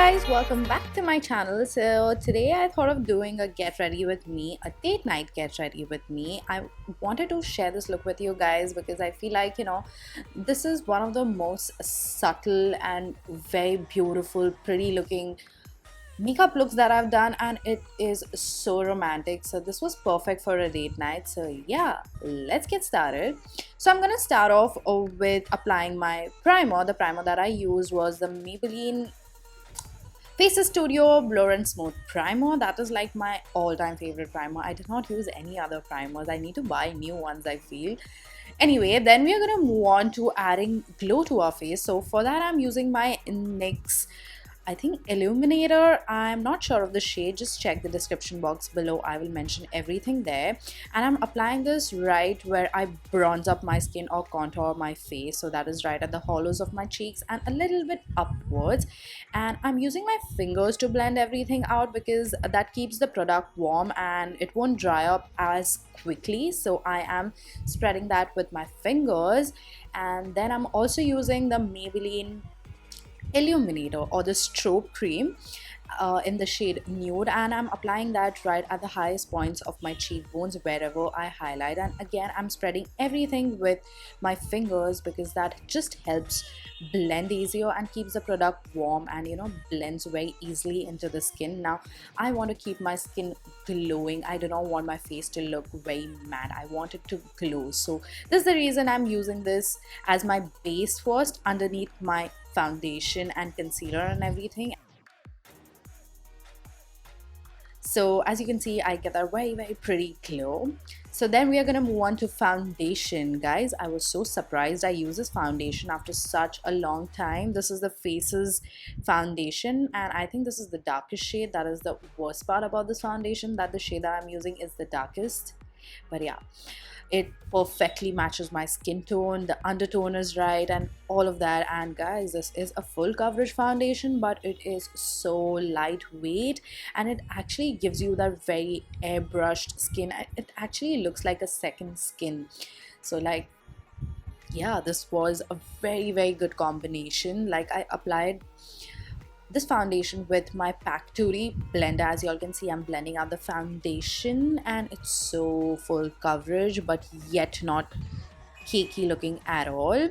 guys, welcome back to my channel. So today I thought of doing a get ready with me, a date night get ready with me. I wanted to share this look with you guys because I feel like, this is one of the most subtle and very beautiful, pretty looking makeup looks that I've done, and it is so romantic. So this was perfect for a date night. So yeah, let's get started. So I'm gonna start off with applying my primer. The primer that I used was the Maybelline Facestudio Blur and Smooth Primer. That is like my all-time favorite primer. I did not use any other primers. I need to buy new ones, I feel. Anyway, then we are going to move on to adding glow to our face. So for that, I'm using my NYX, I think, Illuminator. I'm not sure of the shade. Just check the description box below. I will mention everything there. And I'm applying this right where I bronze up my skin or contour my face. So that is right at the hollows of my cheeks and a little bit upwards. And I'm using my fingers to blend everything out because that keeps the product warm and it won't dry up as quickly. So I am spreading that with my fingers. And then I'm also using the Maybelline Illuminator or the strobe cream in the shade Nude, and I'm applying that right at the highest points of my cheekbones wherever I highlight. And again, I'm spreading everything with my fingers because that just helps blend easier and keeps the product warm and blends very easily into the skin. Now I want to keep my skin glowing. I do not want my face to look very matte. I want it to glow. So this is the reason I'm using this as my base first underneath my foundation and concealer and everything. So as you can see, I get that very pretty glow. So then we are going to move on to foundation, guys. I was so surprised I use this foundation after such a long time. This is the Faces foundation, and I think this is the darkest shade. That is the worst part about this foundation, that the shade that I'm using is the darkest. But yeah, it perfectly matches my skin tone, the undertone is right and all of that. And guys, this is a full coverage foundation, but it is so lightweight and it actually gives you that very airbrushed skin. It actually looks like a second skin. So like, yeah, this was a very good combination. Like, I applied this foundation with my Pac blender. As you all can see, I'm blending out the foundation and it's so full coverage but yet not cakey looking at all.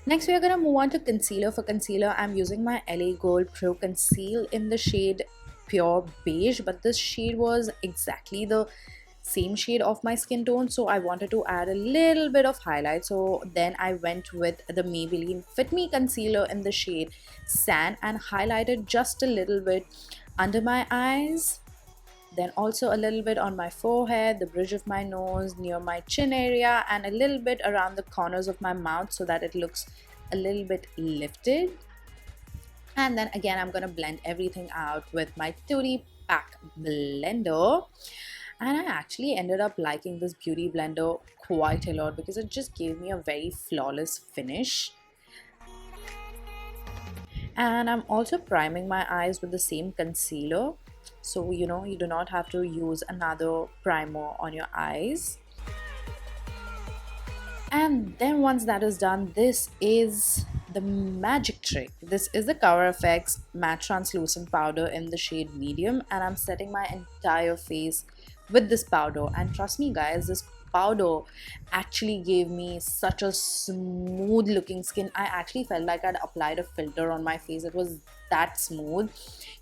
Next, we are going to move on to concealer. For concealer, I'm using my LA Gold Pro Conceal in the shade Pure Beige, but this shade was exactly the same shade of my skin tone, so I wanted to add a little bit of highlight. So then I went with the Maybelline Fit Me concealer in the shade Sand and highlighted just a little bit under my eyes, then also a little bit on my forehead, the bridge of my nose, near my chin area, and a little bit around the corners of my mouth so that it looks a little bit lifted. And then again, I'm gonna blend everything out with my Pac blender. And I actually ended up liking this beauty blender quite a lot because it just gave me a very flawless finish. And I'm also priming my eyes with the same concealer, so you do not have to use another primer on your eyes. And then once that is done, this is the magic trick. This is the Cover FX matte translucent powder in the shade Medium, and I'm setting my entire face with this powder. And trust me guys, this powder actually gave me such a smooth looking skin. I actually felt like I'd applied a filter on my face. It was that smooth.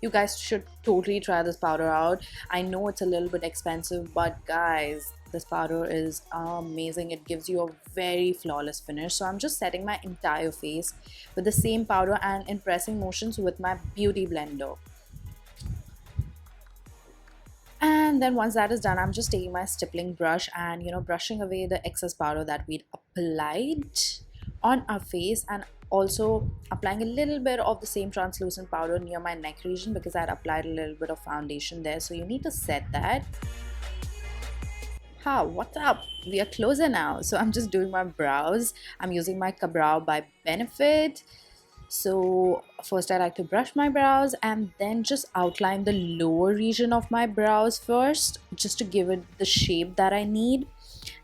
You guys should totally try this powder out. I know it's a little bit expensive, but guys, this powder is amazing. It gives you a very flawless finish. So I'm just setting my entire face with the same powder and in pressing motions with my beauty blender. And then once that is done, I'm just taking my stippling brush and brushing away the excess powder that we'd applied on our face, and also applying a little bit of the same translucent powder near my neck region because I had applied a little bit of foundation there. So you need to set that. What's up? We are closer now. So I'm just doing my brows. I'm using my Kabrow by Benefit. So first I like to brush my brows and then just outline the lower region of my brows first, just to give it the shape that I need,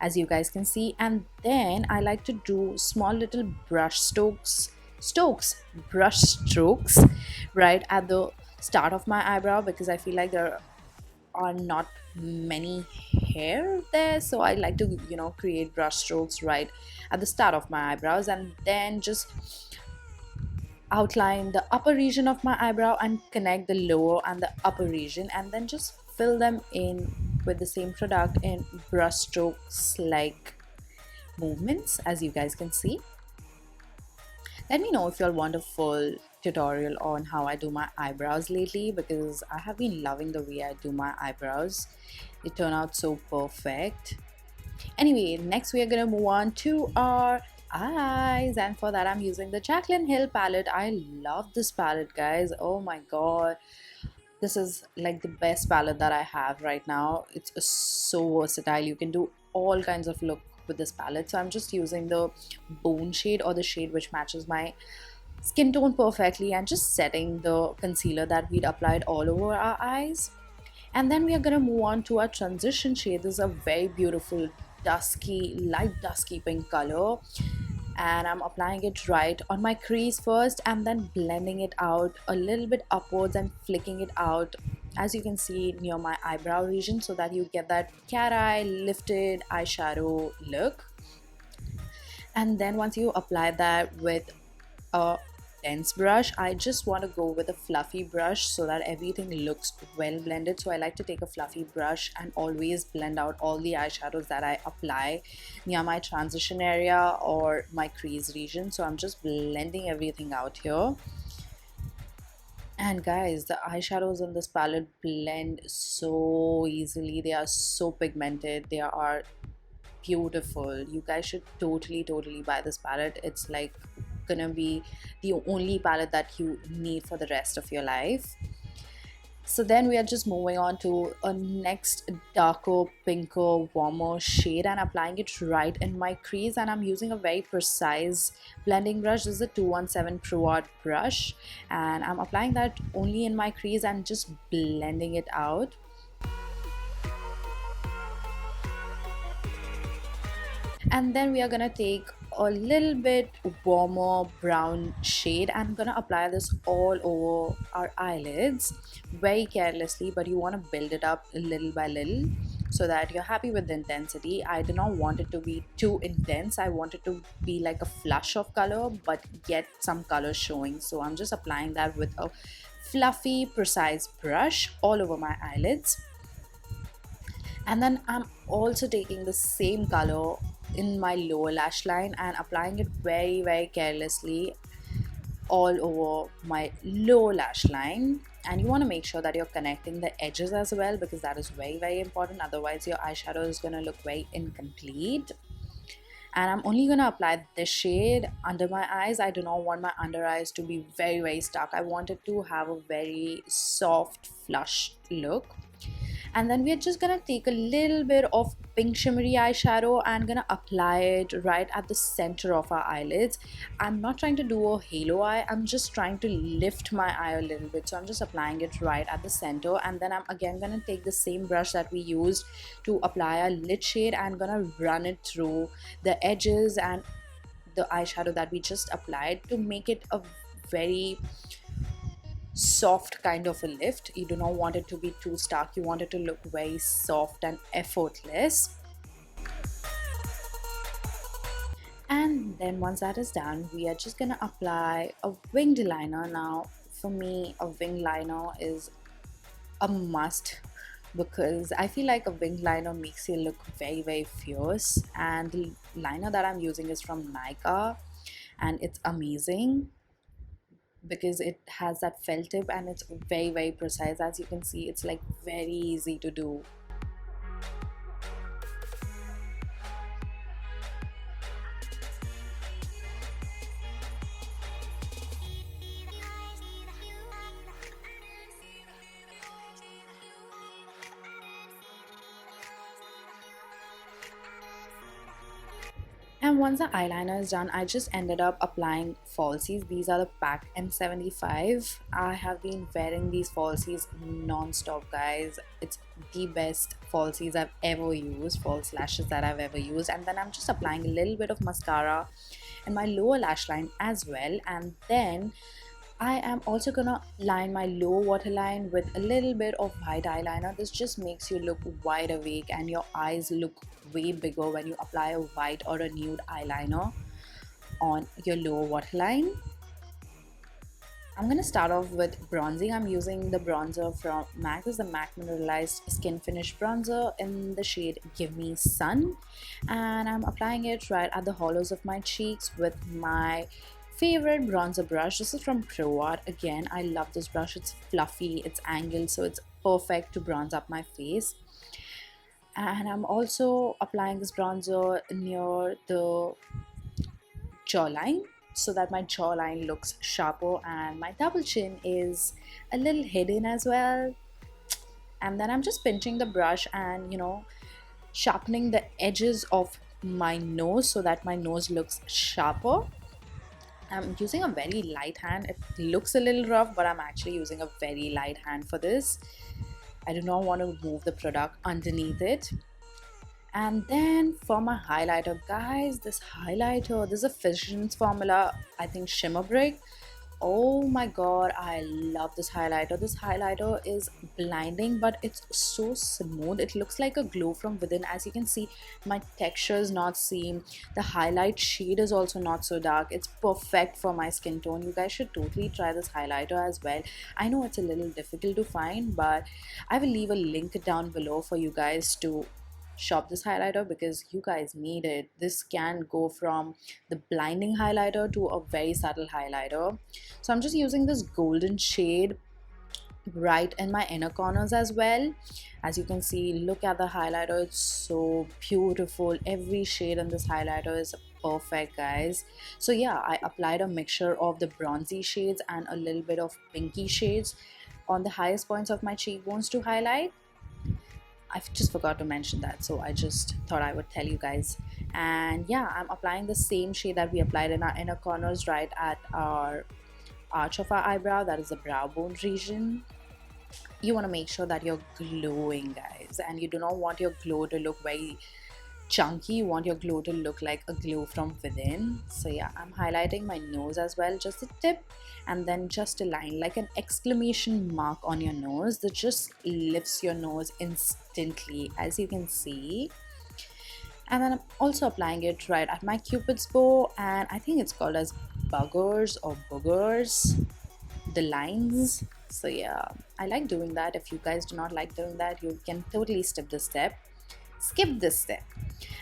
as you guys can see. And then I like to do small little brush strokes strokes, brush strokes, right at the start of my eyebrow, because I feel like there are not many hair there, so I like to, you know, create brush strokes right at the start of my eyebrows, and then just outline the upper region of my eyebrow and connect the lower and the upper region, and then just fill them in with the same product in brush strokes like movements, as you guys can see. Let me know if you all want a full tutorial on how I do my eyebrows lately, because I have been loving the way I do my eyebrows. They turn out so perfect. Anyway, next we are gonna move on to our eyes, and for that I'm using the Jacklyn Hill palette. I love this palette, guys. Oh my god, this is like the best palette that I have right now. It's so versatile. You can do all kinds of look with this palette. So I'm just using the bone shade, or the shade which matches my skin tone perfectly, and just setting the concealer that we'd applied all over our eyes. And then we are going to move on to our transition shade. This is a very beautiful dusky, light dusky pink color, and I'm applying it right on my crease first, and then blending it out a little bit upwards and flicking it out, as you can see, near my eyebrow region, so that you get that cat eye lifted eyeshadow look. And then once you apply that with a dense brush, I just want to go with a fluffy brush so that everything looks well blended. So I like to take a fluffy brush and always blend out all the eyeshadows that I apply near my transition area or my crease region. So I'm just blending everything out here. And guys, the eyeshadows in this palette blend so easily. They are so pigmented. They are beautiful. You guys should totally buy this palette. It's like gonna be the only palette that you need for the rest of your life. So then we are just moving on to a next darker, pinker, warmer shade, and applying it right in my crease. And I'm using a very precise blending brush. This is a 217 Pro Art brush, and I'm applying that only in my crease and just blending it out. And then we are gonna take a little bit warmer brown shade, and I'm gonna apply this all over our eyelids very carelessly, but you want to build it up little by little so that you're happy with the intensity. I do not want it to be too intense. I want it to be like a flush of color but get some color showing. So I'm just applying that with a fluffy, precise brush all over my eyelids. And then I'm also taking the same color in my lower lash line and applying it very carelessly all over my lower lash line. And you want to make sure that you're connecting the edges as well, because that is very important. Otherwise your eyeshadow is going to look very incomplete. And I'm only going to apply this shade under my eyes. I do not want my under eyes to be very stark. I want it to have a very soft flush look. And then we're just gonna take a little bit of pink shimmery eyeshadow and gonna apply it right at the center of our eyelids. I'm not trying to do a halo eye, I'm just trying to lift my eye a little bit. So I'm just applying it right at the center, and then I'm again gonna take the same brush that we used to apply our lid shade and gonna run it through the edges and the eyeshadow that we just applied to make it a very soft kind of a lift. You do not want it to be too stark. You want it to look very soft and effortless. And then once that is done, we are just gonna apply a winged liner. Now for me, a winged liner is a must, because I feel like a winged liner makes you look very fierce, and the liner that I'm using is from Nykaa, and it's amazing because it has that felt tip and it's very precise. As you can see, it's like very easy to do. And once the eyeliner is done, I just ended up applying falsies. These are the Pac M75. I have been wearing these falsies non-stop, guys. It's the best falsies I've ever used, false lashes that I've ever used. And then I'm just applying a little bit of mascara in my lower lash line as well. And then I am also gonna line my lower waterline with a little bit of white eyeliner. This just makes you look wide awake and your eyes look way bigger when you apply a white or a nude eyeliner on your lower waterline. I'm gonna start off with bronzing. I'm using the bronzer from MAC. This is the MAC Mineralized Skin Finish Bronzer in the shade Give Me Sun. And I'm applying it right at the hollows of my cheeks with my favorite bronzer brush. This is from Kabrow. Again, I love this brush. It's fluffy, it's angled, so it's perfect to bronze up my face. And I'm also applying this bronzer near the jawline so that my jawline looks sharper and my double chin is a little hidden as well. And then I'm just pinching the brush and sharpening the edges of my nose so that my nose looks sharper. I'm using a very light hand. It looks a little rough, but I'm actually using a very light hand for this. I do not want to move the product underneath it. And then for my highlighter, guys, this is a Fission's formula, I think Shimmer Brick. Oh my god, I love this highlighter. This highlighter is blinding, but it's so smooth. It looks like a glow from within. As you can see, my texture is not seam. The highlight shade is also not so dark. It's perfect for my skin tone. You guys should totally try this highlighter as well. I know it's a little difficult to find, but I will leave a link down below for you guys to shop this highlighter because you guys need it. This can go from the blinding highlighter to a very subtle highlighter. So I'm just using this golden shade right in my inner corners as well. As you can see, look at the highlighter. It's so beautiful. Every shade in this highlighter is perfect, guys. So yeah, I applied a mixture of the bronzy shades and a little bit of pinky shades on the highest points of my cheekbones to highlight. I just forgot to mention that, so I just thought I would tell you guys. And yeah, I'm applying the same shade that we applied in our inner corners right at our arch of our eyebrow, that is the brow bone region. You want to make sure that you're glowing, guys, and you do not want your glow to look very chunky. You want your glow to look like a glow from within. So yeah, I'm highlighting my nose as well, just a tip, and then just a line like an exclamation mark on your nose that just lifts your nose instantly, as you can see. And then I'm also applying it right at my cupid's bow, and I think it's called as buggers or boogers, the lines. So yeah, I like doing that. If you guys do not like doing that, you can totally skip this step.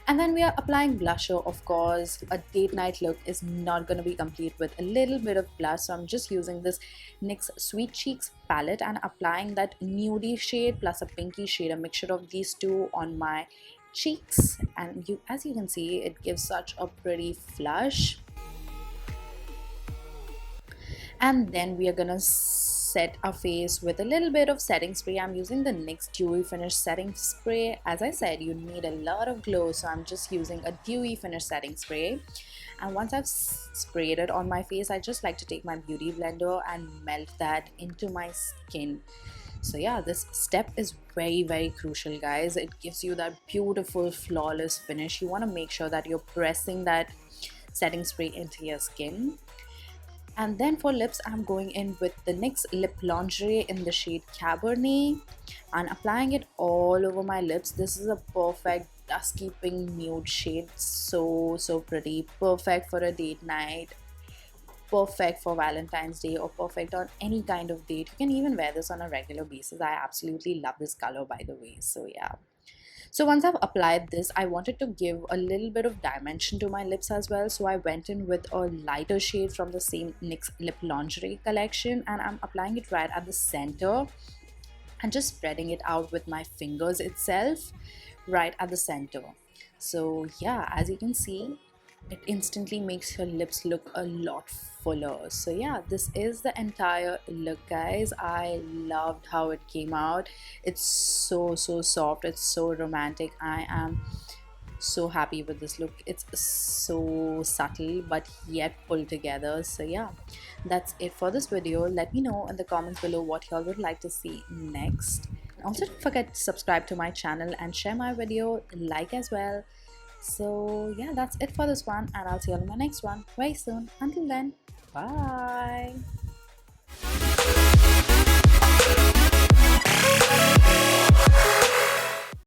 And then we are applying blusher. Of course, a date night look is not going to be complete with a little bit of blush, so I'm just using this NYX Sweet Cheeks palette and applying that nudie shade plus a pinky shade, a mixture of these two on my cheeks. And as you can see, it gives such a pretty flush. And then we are gonna set our face with a little bit of setting spray. I'm using the NYX Dewy Finish Setting Spray. As I said, you need a lot of glow, so I'm just using a dewy finish setting spray. And once I've sprayed it on my face, I just like to take my beauty blender and melt that into my skin. So yeah, this step is very, very crucial, guys. It gives you that beautiful flawless finish. You want to make sure that you're pressing that setting spray into your skin. And then for lips, I'm going in with the NYX Lip Lingerie in the shade Cabernet and applying it all over my lips. This is a perfect dusky pink nude shade. So pretty. Perfect for a date night. Perfect for Valentine's Day or perfect on any kind of date. You can even wear this on a regular basis. I absolutely love this color, by the way. So yeah. So once I've applied this, I wanted to give a little bit of dimension to my lips as well. So I went in with a lighter shade from the same NYX Lip Lingerie collection and I'm applying it right at the center and just spreading it out with my fingers itself right at the center. So yeah, as you can see, it instantly makes your lips look a lot fuller. So yeah, this is the entire look, guys. I loved how it came out. It's so soft, it's so romantic. I am so happy with this look. It's so subtle but yet pulled together. So yeah, that's it for this video. Let me know in the comments below what y'all would like to see next. Also, don't forget to subscribe to my channel and share my video, like as well. So yeah, that's it for this one, and I'll see you on my next one very soon. Until then, bye.